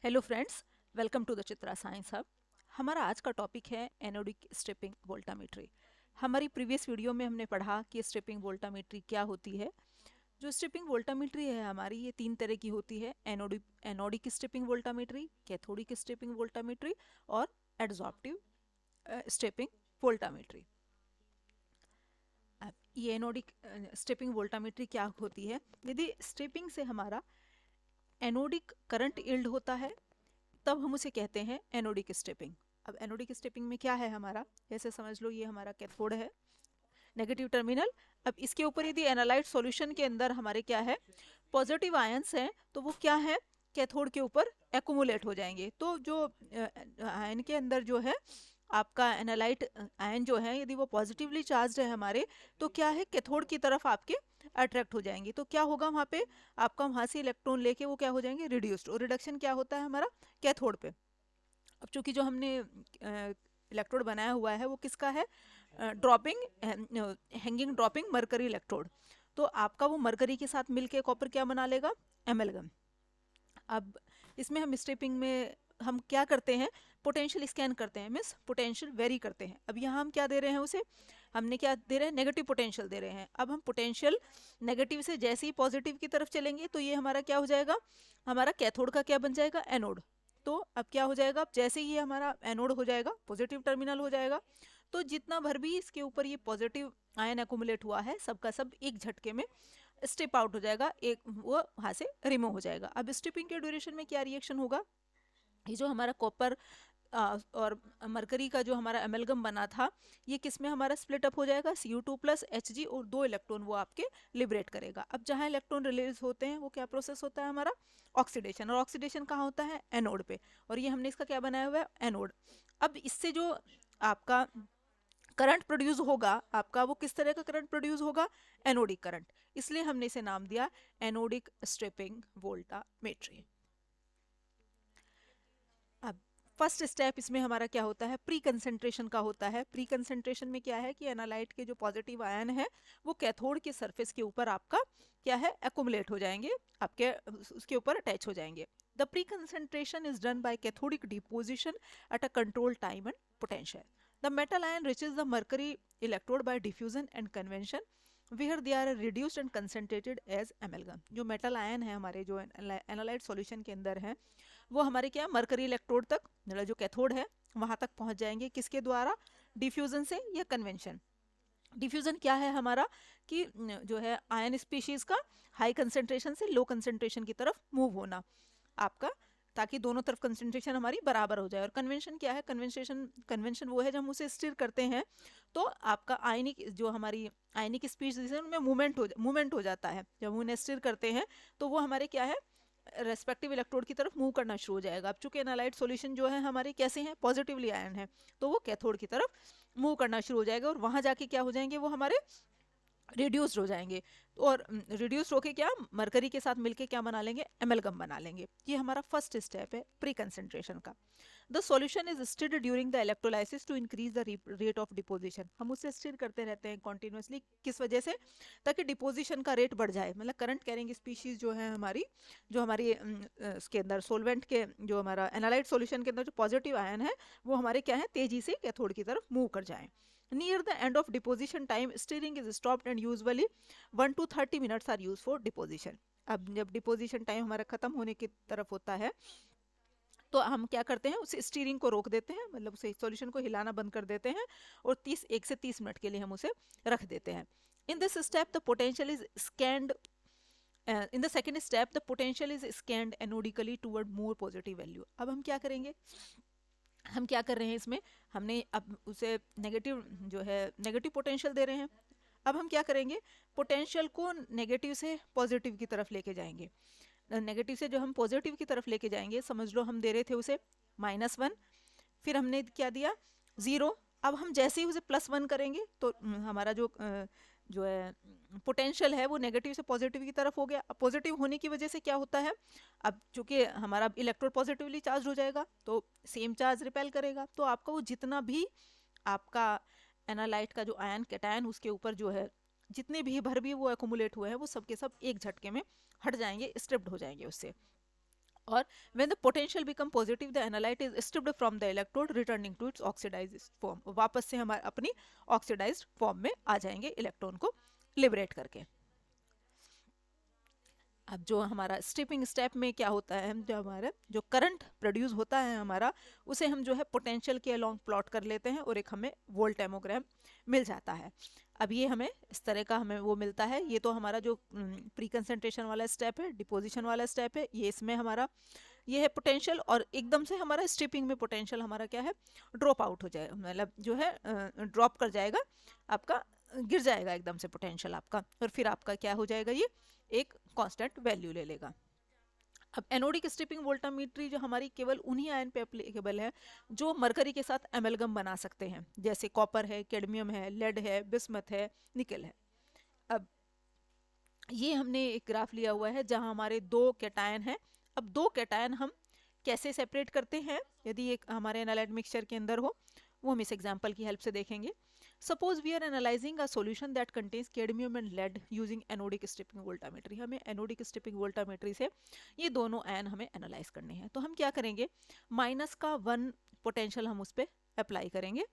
Hello friends, welcome to the Chitra science hub. हमारा आज का टॉपिक है एनोडिक स्ट्रिपिंग वोल्टामेट्री। हमारी प्रीवियस वीडियो में हमने पढ़ा कि स्ट्रिपिंग वोल्टामेट्री क्या होती है। जो स्ट्रिपिंग वोल्टामेट्री है हमारी, ये तीन तरह की होती है। Anodic stripping voltammetry, cathodic stripping voltammetry और एडजॉर्प्टिव स्ट्रिपिंग वोल्टामेट्री। अब ये एनोडिक स्ट्रिपिंग वोल्टामेट्री क्या होती है? यदि स्ट्रिपिंग से हमारा एनोडिक करंट यील्ड होता है तब हम उसे कहते हैं एनोडिक स्ट्रिपिंग। अब एनोडिक स्ट्रिपिंग में क्या है हमारा, जैसे समझ लो ये हमारा कैथोड है, नेगेटिव टर्मिनल। अब इसके ऊपर यदि एनालाइट सॉल्यूशन के अंदर हमारे क्या है, पॉजिटिव आयंस हैं, तो वो क्या है, कैथोड के ऊपर एक्यूमुलेट हो जाएंगे। तो जो आयन के अंदर जो है आपका एनालाइट आयन जो है, यदि वो पॉजिटिवली चार्ज है हमारे, तो क्या है, कैथोड की तरफ आपके अट्रैक्ट हो जाएंगे। तो क्या होगा वहाँ पे, आपका वहाँ से इलेक्ट्रॉन लेके वो क्या हो जाएंगे, रिड्यूस्ड। और रिडक्शन क्या होता है हमारा, कैथोड पे। अब चूंकि जो हमने इलेक्ट्रोड बनाया हुआ है वो किसका है, dropping hanging dropping mercury electrode. तो आपका वो मरकरी के साथ मिलके कॉपर क्या बना लेगा, एमेलगम। अब इसमें हम स्ट्रिपिंग में हम क्या करते हैं, पोटेंशियल स्कैन करते हैं, मीन्स पोटेंशियल वेरी करते हैं। अब यहाँ हम क्या दे रहे हैं उसे, हमने क्या दे रहे हैं, नेगेटिव पोटेंशियल दे रहे हैं। अब हम पोटेंशियल नेगेटिव से जैसे ही पॉजिटिव की तरफ चलेंगे तो ये हमारा क्या हो जाएगा, हमारा कैथोड का क्या बन जाएगा, एनोड। तो अब क्या हो जाएगा, जैसे ही ये हमारा एनोड हो जाएगा, पॉजिटिव टर्मिनल हो जाएगा, तो जितना भर भी इसके ऊपर ये पॉजिटिव आयन एकुमुलेट हुआ है सबका सब एक झटके में स्टिप आउट हो जाएगा, एक वो वहाँ से रिमूव हो जाएगा। अब स्टिपिंग के ड्यूरेशन में क्या रिएक्शन होगा, ये जो हमारा कॉपर और मरकरी का जो हमारा एमेलगम बना था, ये किस में हमारा स्प्लिट अप हो जाएगा, Cu2 प्लस Hg, और दो इलेक्ट्रॉन वो आपके लिबरेट करेगा। अब जहाँ इलेक्ट्रॉन रिलीज होते हैं वो क्या प्रोसेस होता है हमारा, ऑक्सीडेशन। और ऑक्सीडेशन कहाँ होता है, एनोड पे। और ये हमने इसका क्या बनाया हुआ है, एनोड। अब इससे जो आपका करंट प्रोड्यूस होगा आपका, वो किस तरह का करंट प्रोड्यूस होगा, एनोडिक करंट। इसलिए हमने इसे नाम दिया एनोडिक स्ट्रिपिंग वोल्टामेट्री। अब फर्स्ट स्टेप इसमें हमारा क्या होता है, प्री कंसेंट्रेशन का होता है। प्री कंसेंट्रेशन में क्या है कि एनालाइट के जो पॉजिटिव आयन है वो कैथोड के सरफेस के ऊपर आपका क्या है, एक्युमुलेट हो जाएंगे, आपके उसके ऊपर अटैच हो जाएंगे। The pre concentration is done by cathodic deposition at a control time and potential. The metal ion reaches the mercury electrode bye diffusion and convention where they are reduced and concentrated as amalgam। जो metal ion है हमारे जो analyte solution के अंदर है, वो हमारे क्या, मरकरी इलेक्ट्रोड तक, मतलब जो कैथोड है वहां तक पहुंच जाएंगे, किसके द्वारा, डिफ्यूजन से या कन्वेंशन। डिफ्यूजन क्या है हमारा, कि जो है आयन स्पीशीज का हाई कंसेंट्रेशन से लो कंसेंट्रेशन की तरफ मूव होना आपका, ताकि दोनों तरफ कंसेंट्रेशन हमारी बराबर हो जाए। और कन्वेंशन क्या है, कन्वेंशन कन्वेंशन वो है जब हम उसे स्टिर करते हैं तो आपका आयनिक जो हमारी आयनिक स्पीशीज है उनमें मूवमेंट हो जाता है। जब उन्हें स्टिर करते हैं तो वो हमारे क्या है, रेस्पेक्टिव इलेक्ट्रोड की तरफ मूव करना शुरू हो जाएगा। अब चूंकि एनालाइट सॉल्यूशन जो है हमारे कैसे हैं, पॉजिटिवली आयन है, तो वो कैथोड की तरफ मूव करना शुरू हो जाएगा और वहां जाके क्या हो जाएंगे, वो हमारे रिड्यूस्ड हो जाएंगे। और रिड्यूस्ड होके क्या, मरकरी के साथ मिलके क्या बना लेंगे, एमलगम बना लेंगे। ये हमारा फर्स्ट स्टेप है प्री कंसेंट्रेशन का। The solution is stirred during the electrolysis to increase the rate of deposition. हम उससे स्टिर करते रहते हैं कॉन्टिन्यूसली, किस वजह से, ताकि डिपोजिशन का रेट बढ़ जाए। मतलब करंट कैरिंग स्पीशीज जो है हमारी, जो हमारी इसके अंदर सोलवेंट के, जो हमारा एनालाइट सॉल्यूशन के अंदर जो पॉजिटिव आयन है वो हमारे क्या है, तेजी से कैथोड की तरफ मूव कर जाएं। Near the end of deposition time, stirring is stopped and usually 1 to 30 minutes are used for deposition। अब जब डिपोजिशन टाइम हमारा खत्म होने की तरफ होता है तो हम क्या करते हैं, उस स्टीयरिंग को रोक देते हैं, मतलब उसे सॉल्यूशन को हिलाना बंद कर देते हैं और 1 से 30 मिनट के लिए हम उसे रख देते हैं। In this step the potential is scanned in the second step the potential is scanned anodically toward more positive value. अब हम क्या करेंगे, हम क्या कर रहे हैं इसमें, हमने अब उसे नेगेटिव जो है, नेगेटिव पोटेंशियल दे रहे हैं। अब हम क्या करेंगे, पोटेंशियल को नेगेटिव से पॉजिटिव की तरफ लेके जाएंगे। नेगेटिव से जो हम पॉजिटिव की तरफ लेके जाएंगे, समझ लो हम दे रहे थे उसे -1, फिर हमने क्या दिया, 0। अब हम जैसे ही उसे +1 करेंगे तो हमारा जो है पोटेंशियल है वो नेगेटिव से पॉजिटिव की तरफ हो गया। अब पॉजिटिव होने की वजह से क्या होता है, अब चूंकि हमारा इलेक्ट्रोड पॉजिटिवली चार्ज हो जाएगा तो सेम चार्ज रिपेल करेगा, तो आपका वो जितना भी आपका एनालाइट का जो आयन कैटायन उसके ऊपर जो है, जितने भी भर भी वो एक्युमुलेट हुए हैं वो सब के सब एक झटके में हट जाएंगे, स्ट्रिप्ड हो जाएंगे उससे। और when the potential become positive the analyte is stripped from the electrode returning to its oxidized form, वापस से हमारे अपनी oxidized form में आ जाएंगे इलेक्ट्रॉन को लिबरेट करके। अब जो हमारा स्ट्रिपिंग स्टेप में क्या होता है, हम जो हमारा जो करंट प्रोड्यूस होता है हमारा, उसे हम जो है पोटेंशियल के अलोंग प्लॉट कर लेते हैं और एक हमें वोल्ट एमोग्राम मिल जाता है। अब ये हमें इस तरह का हमें वो मिलता है। ये तो हमारा जो प्री कंसंट्रेशन वाला स्टेप है, डिपोजिशन वाला स्टेप है, ये इसमें हमारा ये है पोटेंशियल, और एकदम से हमारा स्ट्रिपिंग में पोटेंशियल हमारा क्या है, ड्रॉप आउट हो जाएगा, मतलब जो है ड्रॉप कर जाएगा आपका, गिर जाएगा एकदम से पोटेंशियल आपका, और फिर आपका क्या हो जाएगा, ये एक कांस्टेंट वैल्यू ले लेगा। अब एनोडिक स्ट्रिपिंग वोल्टामीट्री जो हमारी केवल उन्हीं आयन पे एप्लीकेबल है जो मरकरी के साथ एमेलगम बना सकते हैं, जैसे कॉपर है, कैडमियम है, लेड है, बिस्मथ है, निकल है। अब ये हमने एक ग्राफ लिया हुआ है जहां हमारे दो कैटायन हैं। अब दो कैटायन हम कैसे सेपरेट करते हैं, यदि एक हमारे एनालाइट मिक्सचर के अंदर हो, वो हम इस एग्जांपल की हेल्प से देखेंगे। Suppose we are analysing a solution that contains cadmium and lead using anodic stripping voltammetry. हमें एनोडिक स्ट्रिपिंग वोल्टामेट्री से ये दोनों आयन हमें एनालाइज करने हैं। तो हम क्या करेंगे, माइनस का 1 पोटेंशियल हम उस पर अप्लाई करेंगे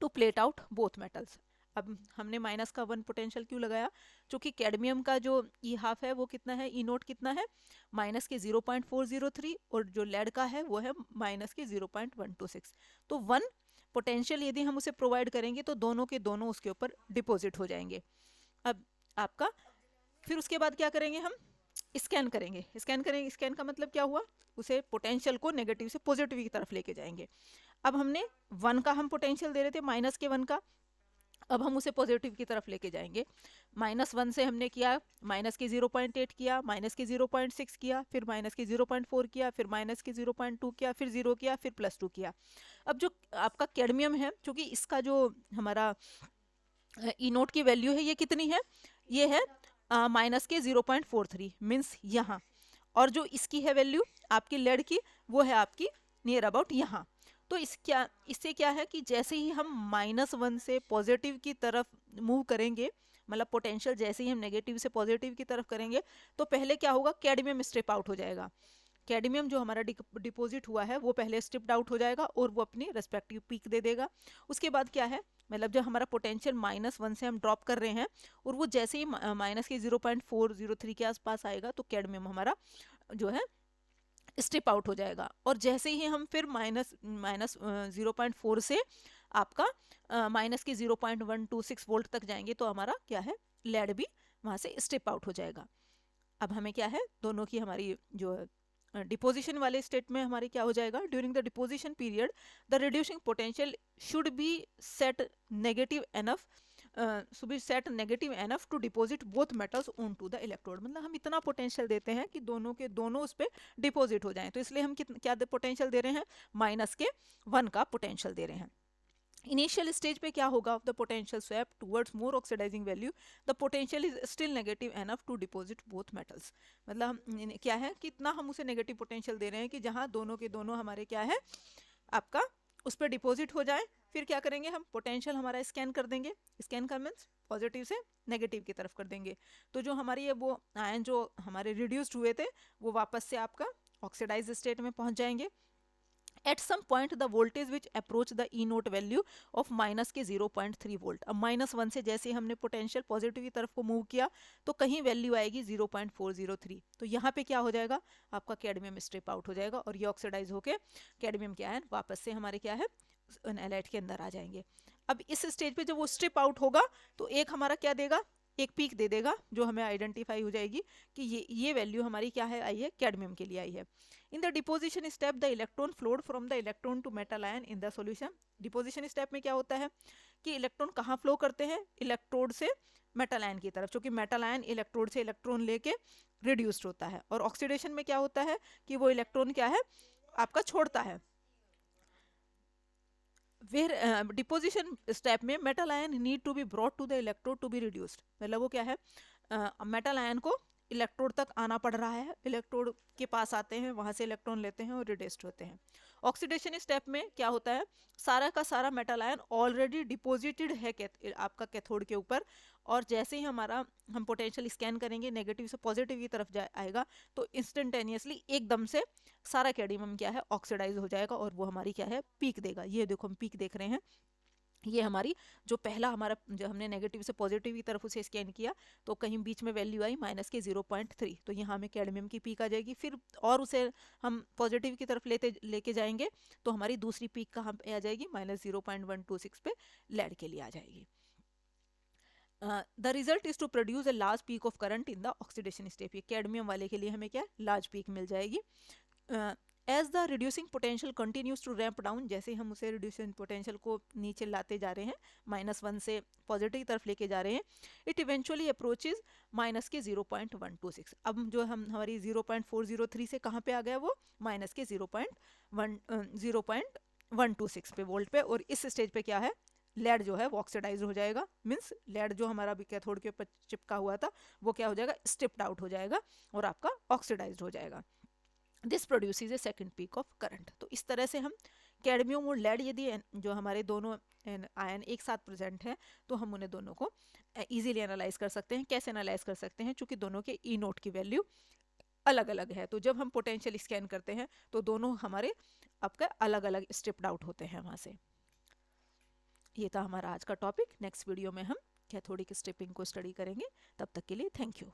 to plate out both metals. अब हमने माइनस का 1 पोटेंशियल क्यों लगाया, क्योंकि कैडमियम का जो ई हाफ है वो कितना है, ई नोट कितना है, माइनस के 0.403, और जो लेड का है वो है माइनस के 0.126। तो 1 पोटेंशियल यदि हम उसे प्रोवाइड करेंगे तो दोनों के दोनों उसके ऊपर डिपॉजिट हो जाएंगे। अब आपका फिर उसके बाद क्या करेंगे, हम स्कैन करेंगे। स्कैन का मतलब क्या हुआ, उसे पोटेंशियल को नेगेटिव से पॉजिटिव की तरफ लेके जाएंगे। अब हमने 1 का हम पोटेंशियल दे रहे थे, माइनस के 1 का, अब हम उसे पॉजिटिव की तरफ लेके जाएंगे। -1 से हमने किया, माइनस के 0.8 किया, माइनस के 0.6 किया, फिर माइनस के 0.4 किया, फिर माइनस के 0.2 किया, फिर 0 किया, फिर +2 किया। अब जो आपका कैडमियम है, क्योंकि इसका जो हमारा ई नोट की वैल्यू है ये कितनी है, ये है माइनस के 0.43 मीन्स यहाँ, और जो इसकी है वैल्यू आपकी लेड की, वो है आपकी नियर अबाउट यहाँ। तो इससे क्या है कि जैसे ही हम -1 से पॉजिटिव की तरफ मूव करेंगे, मतलब पोटेंशियल जैसे ही हम नेगेटिव से पॉजिटिव की तरफ करेंगे, तो पहले क्या होगा, कैडमियम स्ट्रिप आउट हो जाएगा। कैडमियम जो हमारा डिपॉजिट हुआ है वो पहले स्ट्रिप्ड आउट हो जाएगा और वो अपनी रेस्पेक्टिव पीक दे देगा। उसके बाद क्या है, मतलब जब हमारा पोटेंशियल -1 से हम ड्रॉप कर रहे हैं और वो जैसे ही माइनस के 0.403 के आसपास आएगा, तो कैडमियम हमारा जो है स्ट्रिप आउट हो जाएगा। और जैसे ही हम फिर माइनस 0.4 से आपका माइनस के 0.126 वोल्ट तक जाएंगे, तो हमारा क्या है, लेड भी वहां से स्ट्रिप आउट हो जाएगा। अब हमें क्या है, दोनों की हमारी जो डिपोजिशन वाले स्टेट में हमारे क्या हो जाएगा, during the deposition period the reducing potential should be set negative enough to deposit both metals on to the electrode. मतलब हम इतना पोटेंशियल देते हैं कि दोनों के दोनों उस पर डिपॉजिट हो जाएं। तो इसलिए हम क्या पोटेंशियल दे रहे हैं, माइनस के 1 का पोटेंशियल दे रहे हैं। इनिशियल स्टेज पे क्या होगा, of the potential swap towards more oxidising value the potential is still negative enough to deposit both metals. मतलब हम क्या है, कितना हम उसे नेगेटिव पोटेंशियल दे रहे हैं कि जहां दोनों के दोनों हमारे क्या है, आपका उस पर डिपॉजिट हो जाए। फिर क्या करेंगे, हम पोटेंशियल हमारा स्कैन कर देंगे। स्कैन का मीन्स पॉजिटिव से नेगेटिव की तरफ कर देंगे। तो जो हमारी ये वो आयन जो हमारे रिड्यूस्ड हुए थे, वो वापस से आपका ऑक्सीडाइज स्टेट में पहुंच जाएंगे। At some point the voltage which approach the E note value of minus के 0.3 वोल्ट। अब -1 से जैसे हमने पोटेंशियल पॉजिटिव की तरफ को मूव किया, तो कहीं वैल्यू आएगी 0.403। तो यहाँ पे क्या हो जाएगा, आपका कैडमियम स्ट्रिप आउट हो जाएगा और ये ऑक्सीडाइज होके कैडमियम के आयन वापस से हमारे क्या है, एनालाइट के अंदर आ जाएंगे। अब इस स्टेज पे जब वो स्ट्रिप आउट होगा, तो एक हमारा क्या देगा, एक पीक दे देगा, जो हमें आइडेंटिफाई हो जाएगी कि ये वैल्यू हमारी क्या है, आई है, कैडमियम के लिए आई है। In the deposition step the electron flowed from the electron to metal ion in the solution. Deposition step में क्या होता है कि इलेक्ट्रॉन कहाँ फ्लो करते हैं, इलेक्ट्रोड से मेटल आयन की तरफ, क्योंकि मेटल आयन इलेक्ट्रोड से इलेक्ट्रॉन लेके रिड्यूस्ड होता है। और ऑक्सीडेशन में क्या होता है कि वो इलेक्ट्रॉन क्या है, आपका छोड़ता है। फिर डिपोजिशन स्टेप में metal ion need to be brought to the electrode to be reduced. मतलब वो क्या है, मेटल आयन को इलेक्ट्रोड तक आना पड़ रहा है, इलेक्ट्रोड के पास आते हैं, वहां से इलेक्ट्रॉन लेते हैं और रिड्यूस्ड होते हैं। ऑक्सीडेशन स्टेप में क्या होता है, सारा का सारा मेटल आयन ऑलरेडी डिपॉजिटेड है आपका कैथोड के ऊपर, और जैसे ही हम पोटेंशियल स्कैन करेंगे नेगेटिव से पॉजिटिव की तरफ आएगा, तो इंस्टेंटेनियसली एकदम से सारा कैडमियम क्या है ऑक्सीडाइज हो जाएगा और वो हमारी क्या है पीक देगा। ये देखो हम पीक देख रहे हैं, ये हमारी जो पहला हमारा जो हमने नेगेटिव से पॉजिटिव की तरफ उसे स्कैन किया तो कहीं बीच में वैल्यू आई माइनस के 0.3, तो यहाँ हमें कैडमियम की पीक आ जाएगी। फिर और उसे हम पॉजिटिव की तरफ लेके जाएंगे तो हमारी दूसरी पीक कहाँ पे आ जाएगी, -0.126 पे लेड के लिए आ जाएगी। The result is to produce a large peak of current in the oxidation step. ये कैडमियम वाले के लिए हमें क्या लार्ज पीक मिल जाएगी। As the reducing potential continues to ramp down, जैसे हम उसे रिड्यूसिंग पोटेंशियल को नीचे लाते जा रहे हैं, -1 से पॉजिटिव की तरफ लेके जा रहे हैं, इट इवेंचुअली अप्रोचेज माइनस के 0.126। अब जो हमारी 0.403 से कहाँ पे आ गया वो माइनस के 0.126 पे वोल्ट पे, और इस स्टेज पे क्या है लेड जो है वो ऑक्सीडाइज हो जाएगा। मीन्स लेड जो हमारा अभी कैथोड के ऊपर चिपका हुआ था वो क्या हो जाएगा, स्टिप्ड आउट हो जाएगा और आपका ऑक्सीडाइज हो जाएगा। This produces A second peak of current. तो इस तरह से हम कैडमियम और लेड यदि जो हमारे दोनों आयन एक साथ प्रेजेंट हैं तो हम उन्हें दोनों को इजीली एनालाइज कर सकते हैं। कैसे एनालाइज कर सकते हैं, चूंकि दोनों के ई नोट की वैल्यू अलग अलग है, तो जब हम पोटेंशियल स्कैन करते हैं तो दोनों हमारे आपका अलग अलग स्ट्रिप्ड आउट होते हैं वहां से। ये था हमारा आज का टॉपिक। नेक्स्ट वीडियो में हम कैथोडिक स्ट्रिपिंग को स्टडी करेंगे। तब तक के लिए थैंक यू।